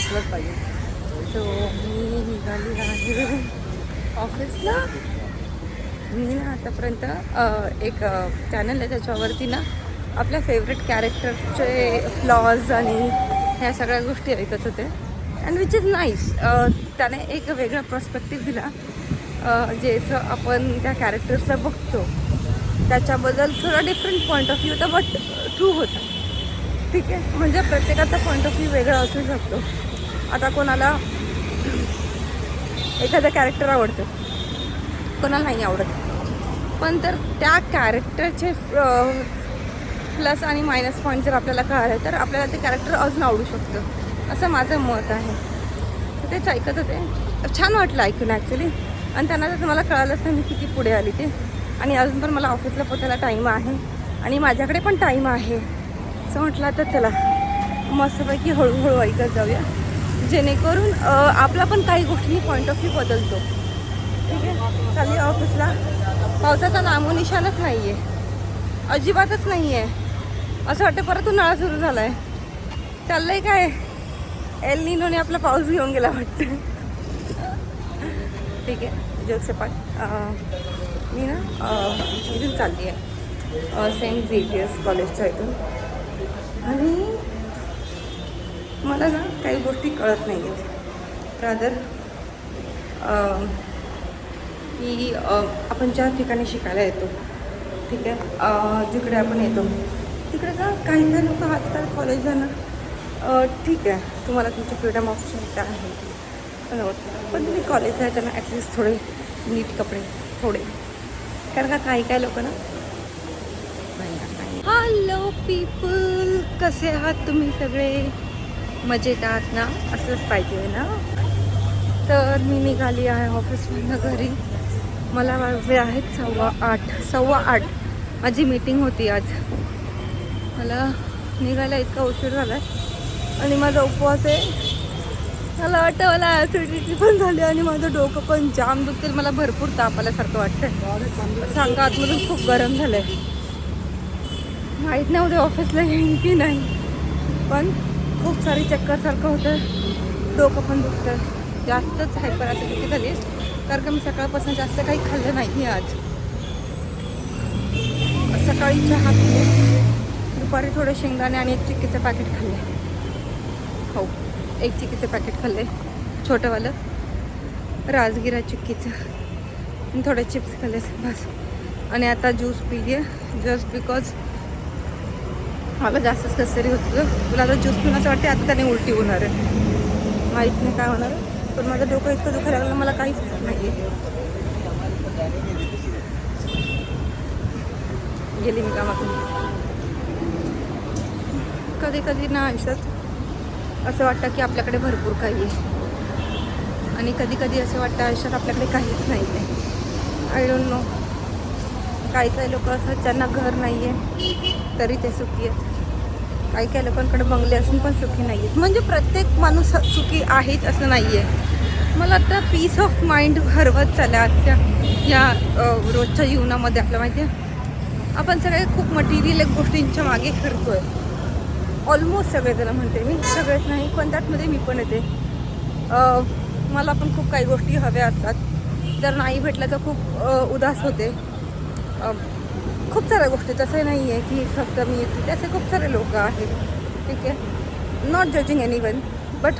असलंच पाहिजे. सो मी निघाली आहे ऑफिसला. मी ना आतापर्यंत एक चॅनल आहे त्याच्यावरती ना आपल्या फेवरेट कॅरेक्टरचे फ्लॉज आणि ह्या सगळ्या गोष्टी ऐकत होते. And which is nice. त्याने एक वेगळा पर्स्पेक्टिव्ह दिला. जसं आपण त्या कॅरेक्टर्सला बघतो त्याच्याबद्दल थोडा डिफरंट पॉईंट ऑफ व्ह्यू होता, बट ट्रू होता. ठीक आहे, म्हणजे प्रत्येकाचा पॉईंट ऑफ व्ह्यू वेगळा असू शकतो. आता कोणाला एखादं कॅरेक्टर आवडतं, कोणाला नाही आवडत, पण जर त्या कॅरेक्टरचे प्लस आणि मायनस पॉईंट जर आपल्याला कळाले तर आपल्याला ते कॅरेक्टर अजून आवडू शकतं, असं माझं मत आहे. तर तेच ऐकत होते, छान वाटलं ऐकून ॲक्च्युली. आणि त्यांना तर मला कळालंच नाही मी किती पुढे आली ते. आणि अजून पण मला ऑफिसला पोचायला टाईम आहे आणि माझ्याकडे पण टाईम आहे. असं म्हटलं तर चला मस्तपैकी हळूहळू ऐकत जाऊया, जेणेकरून आपला पण काही गोष्टींनी पॉईंट ऑफ व्ह्यू बदलतो. ठीक आहे, चालली ऑफिसला. पावसाचा नामोनिशाणच नाही आहे, अजिबातच नाही आहे. असं वाटतं परत उन्हाळा सुरू झाला आहे. चाललं आहे काय, एल निनोने आपला पाऊस घेऊन गेला वाटतं. ठीक आहे, जोक्स अपार्ट. मी ना इथून चालली आहे सेंट झेवियर्स कॉलेजच्या इथून. आणि मला ना काही गोष्टी कळत नाही आहेत रादर की आपण ज्या ठिकाणी शिकायला येतो, ठीक आहे, जिकडे आपण येतो तिकडे ना काही काही लोक आजकाल कॉलेजला ना ठीक आहे तुम्हाला तुमची फ्रीडम ऑफ चॉईस आहे, पण तुम्ही कॉलेजला येताना ॲटलिस्ट थोडे नीट कपडे थोडे, कारण का काही काही लोक ना. हॅलो पीपल, कसे आहात तुम्ही सगळे? मजेत आहात ना? असंच पाहिजे ना. तर मी निघाली आहे ऑफिसमधनं घरी. मला वाजले आहेत 8:15. माझी मीटिंग होती आज. मला निघायला इतका उशीर झाला आहे आणि माझा उपवास आहे. मला वाटतं मला ॲसिडिटी पण झाली आणि माझं डोकं पण जाम दुखते. मला भरपूर ताप आल्यासारखं वाटतं. सांगा आतमधून खूप गरम झालं आहे. माहीत नाही उद्या ऑफिसला येईन की नाही, पण खूप सारी चक्करसारखं होतं, डोकं पण दुखतं. जास्तच हायपर ॲसिडिटी झाली कारण का मी सकाळपासून जास्त काही खाल्लं नाही आज. सकाळी चहा पिले, दुपारी थोडे शेंगदाणे आणि एक चिक्कीचं पॅकेट खाल्ले. हो, एक चिक्कीचं पॅकेट खाल्ले, छोटंवालं राजगिरा चिक्कीचं, आणि थोडे चिप्स खाल्ले बस. आणि आता ज्यूस पिले जस्ट बिकॉज मला जास्तच कसतरी होतं. तुला आता ज्यूस पिऊन असं वाटते आता त्याने उलटी होणार आहे, माहीत नाही काय होणार. पण माझं डोकं इतकं दुखायला लागलं मला काहीच नाही आहे. गेली मी कामातून. कधी कधी ना आयुष्यात असं वाटतं की आपल्याकडे भरपूर काही आहे आणि कधी कधी असं वाटतं आयुष्यात आपल्याकडे काहीच नाही आहे. I don't know. काही काही लोक असं ज्यांना घर नाही आहे तरी ते सुखी आहेत. काही काही लोकांकडे बंगले असून पण सुखी नाही आहेत. म्हणजे प्रत्येक माणूस सुखी आहेच असं नाही आहे. मला आता पीस ऑफ माइंड हरवत चालला आजच्या या रोजच्या जीवनामध्ये. आपलं माहिती आहे आपण सगळे खूप मटेरियल गोष्टींच्या मागे फिरतो आहे. ऑलमोस्ट सगळेजण म्हणते मी, सगळेच नाही पण त्यातमध्ये मी पण येते. मला पण खूप काही गोष्टी हव्या असतात, जर नाही भेटलं तर खूप उदास होते. खूप साऱ्या गोष्टी, तसं नाही आहे की फक्त मी येते, असे खूप सारे लोक आहेत. ठीक आहे, not judging any one, but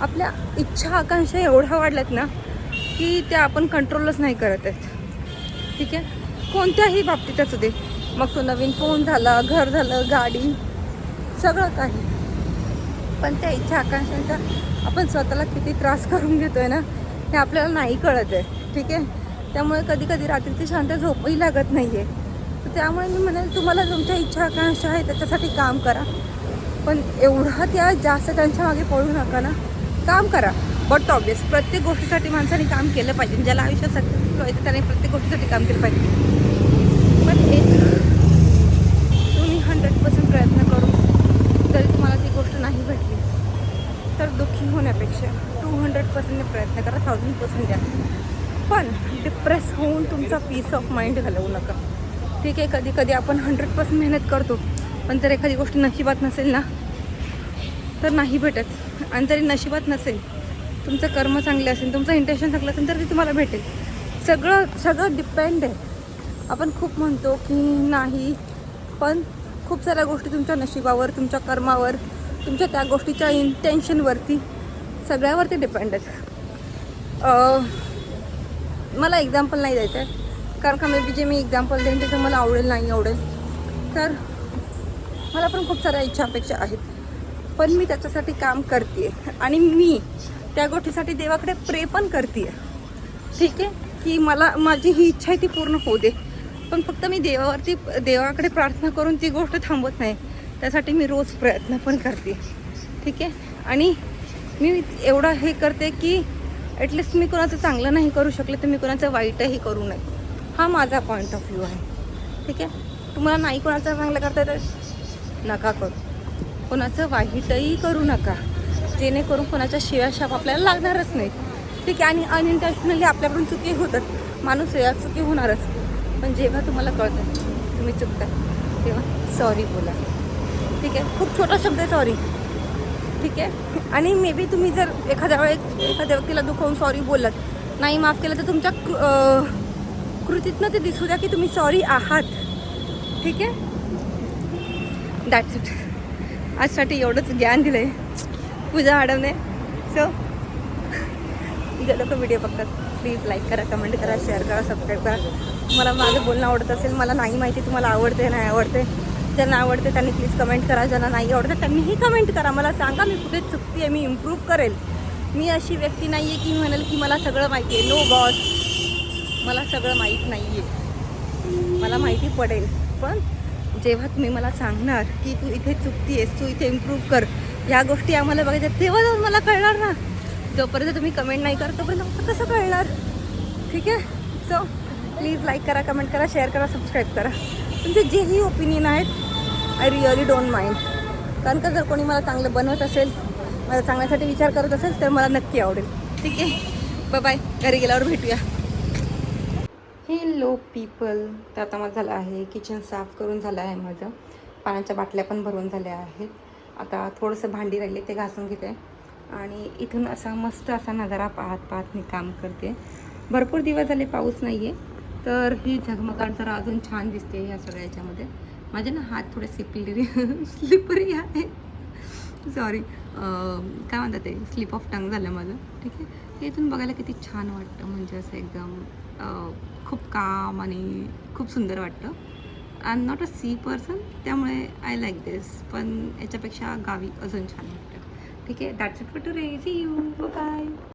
आपल्या इच्छा आकांक्षा एवढ्या वाढल्यात ना की त्या आपण कंट्रोलच नाही करत आहेत. ठीक आहे, कोणत्याही बाबतीत असू दे, मग तो नवीन फोन झाला, घर झालं, गाडी, सगळं काही. पण त्या इच्छा आकांक्षांचा आपण स्वतःला किती त्रास करून घेतो आहे ना हे आपल्याला नाही कळत आहे. ठीक आहे, त्यामुळे कधी कधी रात्रीची शांत झोपही लागत नाही आहे. तर त्यामुळे मी म्हणेल तुम्हाला तुमच्या इच्छा आकांक्षा आहे त्याच्यासाठी काम करा, पण एवढं त्या जास्त त्यांच्या मागे पडू नका ना. काम करा, बट ऑब्वियस प्रत्येक गोष्टीसाठी माणसाने काम केलं पाहिजे. ज्याला आयुष्यात सक्सेसफुल व्हायचं त्याने प्रत्येक गोष्टीसाठी काम केलं पाहिजे. पण एक तुम्ही 100% प्रयत्न करून जरी तुम्हाला ती गोष्ट नाही भेटली तर दुःखी होण्यापेक्षा 200% प्रयत्न करा, 1000% द्या. पण डिप्रेस होऊन तुमचा पीस ऑफ माइंड घालवू नका. ठीक आहे, कधी कधी आपण 100% मेहनत करतो, पण जर एखादी गोष्ट नशिबात नसेल ना तर नाही भेटत. आणि जरी नशिबात नसेल, तुमचं कर्म चांगले असेल, तुमचं इंटेन्शन चांगलं असेल, तर ते तुम्हाला भेटेल. सगळं डिपेंड आहे. आपण खूप म्हणतो की नाही, पण खूप साऱ्या गोष्टी तुमच्या नशिबावर, तुमच्या कर्मावर, तुमच्या त्या गोष्टीच्या इंटेन्शनवरती, सगळ्यावरती डिपेंड आहेत. मला एक्झाम्पल नाही द्यायचं आहे, कारण का मे बी जे मी एक्झाम्पल देईन ते मला आवडेल नाही आवडेल. तर मला पण खूप साऱ्या इच्छा अपेक्षा आहेत, पण मी त्याच्यासाठी काम करते आणि मी त्या गोष्टीसाठी देवाकडे प्रे पण करते. ठीक आहे, की माझी ही इच्छा आहे ती पूर्ण होऊ दे. पण फक्त मी देवाकडे प्रार्थना करून ती गोष्ट थांबवत नाही, त्यासाठी मी रोज प्रयत्न पण करते. ठीक आहे, आणि मी एवढं हे करते की ॲटलिस्ट मी कोणाचं चांगलं नाही करू शकले तर मी कोणाचं वाईटही करू नये. हा माझा पॉईंट ऑफ व्ह्यू आहे. ठीक आहे, तुम्हाला नाही कोणाचं चांगलं करता येतं नका करू, कोणाचं वाईटही करू नका, जेणेकरून कोणाच्या शिव्याशाप आपल्याला लागणारच नाही. ठीक आहे, आणि अनइंटेन्शनली आपल्याकडून चुकी होतात, माणूस या चुकी होणारच. पण जेव्हा तुम्हाला कळतं तुम्ही चुकता, तेव्हा सॉरी बोला. ठीक आहे, खूप छोटा शब्द आहे सॉरी. ठीक आहे, आणि मे बी तुम्ही जर एखाद्या व्यक्तीला दुखवून सॉरी बोललात, नाही माफ केलं, तर तुमच्या कृतीतनं ते दिसू द्या की तुम्ही सॉरी आहात. ठीक आहे, दॅट्स इट. आजसाठी एवढंच ज्ञान दिलं आहे पूजा मॅडमने. सो जे लोक व्हिडिओ बघतात प्लीज लाईक करा, कमेंट करा, शेअर करा, सबस्क्राईब करा. तुम्हाला माझं बोलणं आवडत असेल, मला नाही माहिती तुम्हाला आवडते नाही आवडते, ज्यांना आवडते त्यांनी प्लीज कमेंट करा, ज्यांना नाही आवडतं त्यांनीही कमेंट करा. मला सांगा मी कुठे चुकते आहे, मी इम्प्रूव्ह करेल. मी अशी व्यक्ती नाही आहे की म्हणेल की मला सगळं माहिती आहे. नो बॉस, मला सगळं माहीत नाही आहे, मला माहिती पडेल. पण जेव्हा तुम्ही मला सांगणार की तू इथे चुकती आहेस, तू इथे इम्प्रूव्ह कर, ह्या गोष्टी आम्हाला बघायच्या, तेव्हा जाऊन मला कळणार ना. जोपर्यंत तुम्ही कमेंट नाही करत तोपर्यंत मला कसं कळणार. ठीक आहे, सो प्लीज लाईक करा, कमेंट करा, शेअर करा, सबस्क्राईब करा. तुमचे जेही ओपिनियन आहेत आय रिअली डोंट माइंड. कारण का जर कोणी मला चांगलं बनवत असेल, मला चांगल्यासाठी विचार करत असेल, तर मला नक्की आवडेल. ठीक आहे, बाय बाय, घरी गेल्यावर भेटूया. हॅलो पीपल, तर आता माझं झालं आहे किचन साफ करून झालं आहे माझं, पाण्याच्या बाटल्या पण भरून झाल्या आहेत. आता थोडंसं भांडी राहिली ते घासून घेते आणि इथून असा मस्त असा नजारा पाहत मी काम करते. भरपूर दिवस झाले पाऊस नाही आहे, तर ही झगमगाट जरा अजून छान दिसते ह्या सगळ्याच्यामध्ये. माझे ना हात थोडे स्लिपरी आहे, सॉरी, काय म्हणतात ते, स्लिप ऑफ टंग झालं माझं. ठीक आहे, हे इथून बघायला किती छान वाटतं, म्हणजे असं एकदम खूप काम आणि खूप सुंदर वाटतं. I am not a sea person, त्यामुळे आय लाईक दिस, पण याच्यापेक्षा गावी अजून छान वाटतं. ठीक आहे, that's it for today, see you, bye.